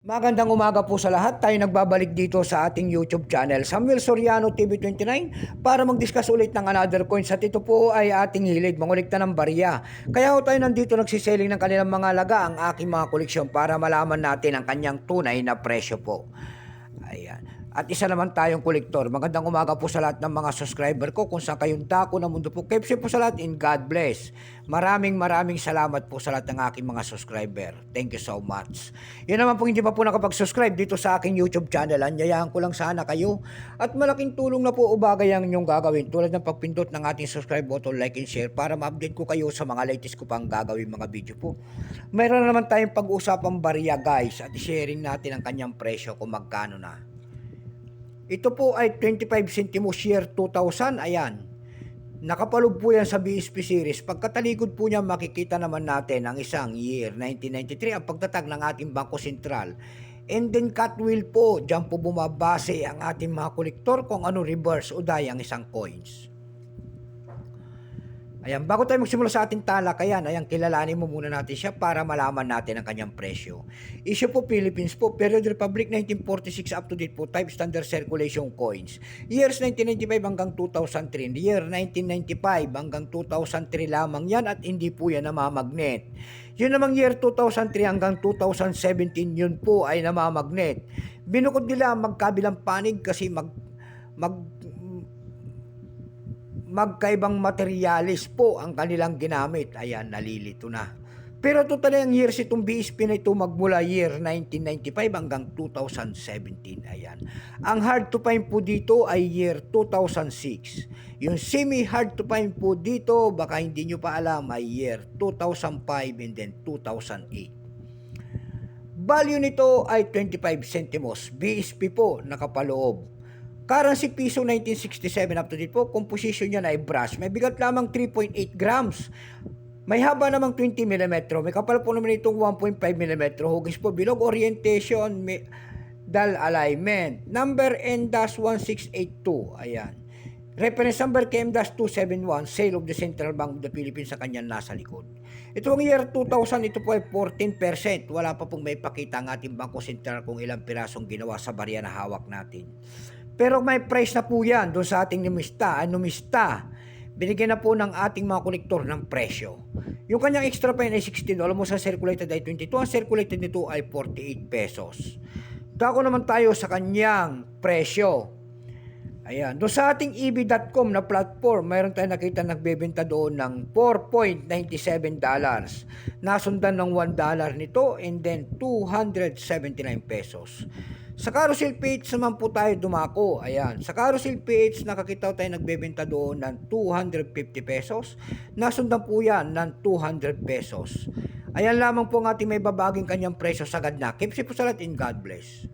Magandang umaga po sa lahat. Tayo nagbabalik dito sa ating YouTube channel, Samuel Soriano TV29, para mag-discuss ulit ng another coins. At ito po ay ating hilig, mangulikta ng barya. Kaya ho tayo nandito nagsiselling ng kanilang mga laga, ang aking mga koleksyon, para malaman natin ang kanyang tunay na presyo po. Ayan. At isa naman tayong kolektor. Magandang umaga po sa lahat ng mga subscriber ko kung saan kayong dako ng mundo po. Keep safe po sa lahat, and God bless. Maraming salamat po sa lahat ng aking mga subscriber. Thank you so much. Yun naman po, hindi pa po nakapag-subscribe dito sa aking YouTube channel. Anyayahan ko lang sana kayo. At malaking tulong na po o bagay ang inyong gagawin, tulad ng pagpindot ng ating subscribe button, like and share, para ma-update ko kayo sa mga latest ko pang gagawin mga video po. Mayroon na naman tayong pag-usapang barya guys, at sharing natin ang kanyang presyo kung magkano na. Ito po ay 25 centimos year 2000, ayan. Nakapalog po yan sa BSP series. Pagkatalikod po niya, makikita naman natin ang isang year 1993, ang pagtatag ng ating Bangko Sentral. And then cut wheel po, dyan po bumabase ang ating mga kolektor kung ano reverse o die ang isang coins. Ayan, bago tayo magsimula sa ating talakayan, ayan, kilalanin mo muna natin siya para malaman natin ang kanyang presyo. Issue po Philippines po, Period Republic 1946 up to date po, type standard circulation coins. Years 1995 hanggang 2003, year 1995 hanggang 2003 lamang yan, at hindi po yan namamagnet. Yun namang year 2003 hanggang 2017, yun po ay namamagnet. Binukod nila magkabilang panig kasi magkaibang materialis po ang kanilang ginamit. Ayan, nalilito na. Pero total ang years itong BSP na ito magmula year 1995 hanggang 2017. Ayan. Ang hard to find po dito ay year 2006. Yung semi-hard to find po dito, baka hindi nyo pa alam, ay year 2005 and then 2008. Value nito ay 25 centimos. BSP po nakapaloob. Currency piso 1967 up to date po. Composition niya na ay brass. May bigat lamang 3.8 grams. May haba namang 20 mm. May kapal po naman itong 1.5 mm. Hugis po bilog. Orientation, dal alignment. Number N-1682. Ayan. Reference number KM-271. Sale of the Central Bank of the Philippines sa kanyang nasa likod. Ito ang year 2000. Ito po ay 14%. Wala pa pong may pakita ang ating Bangko Sentral kung ilang pirasong ginawa sa barya na hawak natin. Pero may price na po yan doon sa ating numista. Binigyan na po ng ating mga kolektor ng presyo. Yung kanyang extra pen ay 16. Alam mo sa circulated ay 22. Ang circulated nito ay 48 pesos. Dako naman tayo sa kanyang presyo. Ayan. Doon sa ating EB.com na platform, mayroon tayong nakita nagbebenta doon ng $4.97. Nasundan ng $1 nito, and then 279 pesos. Sa Carousel PH naman po tayo dumako. Ayan. Sa Carousel PH, nakakita tayo nagbebenta doon ng 250 pesos. Nasundan po yan ng 200 pesos. Ayan lamang po ang ating may babaging kanyang presyo sagad na. Keep safe po sa lahat, and God bless.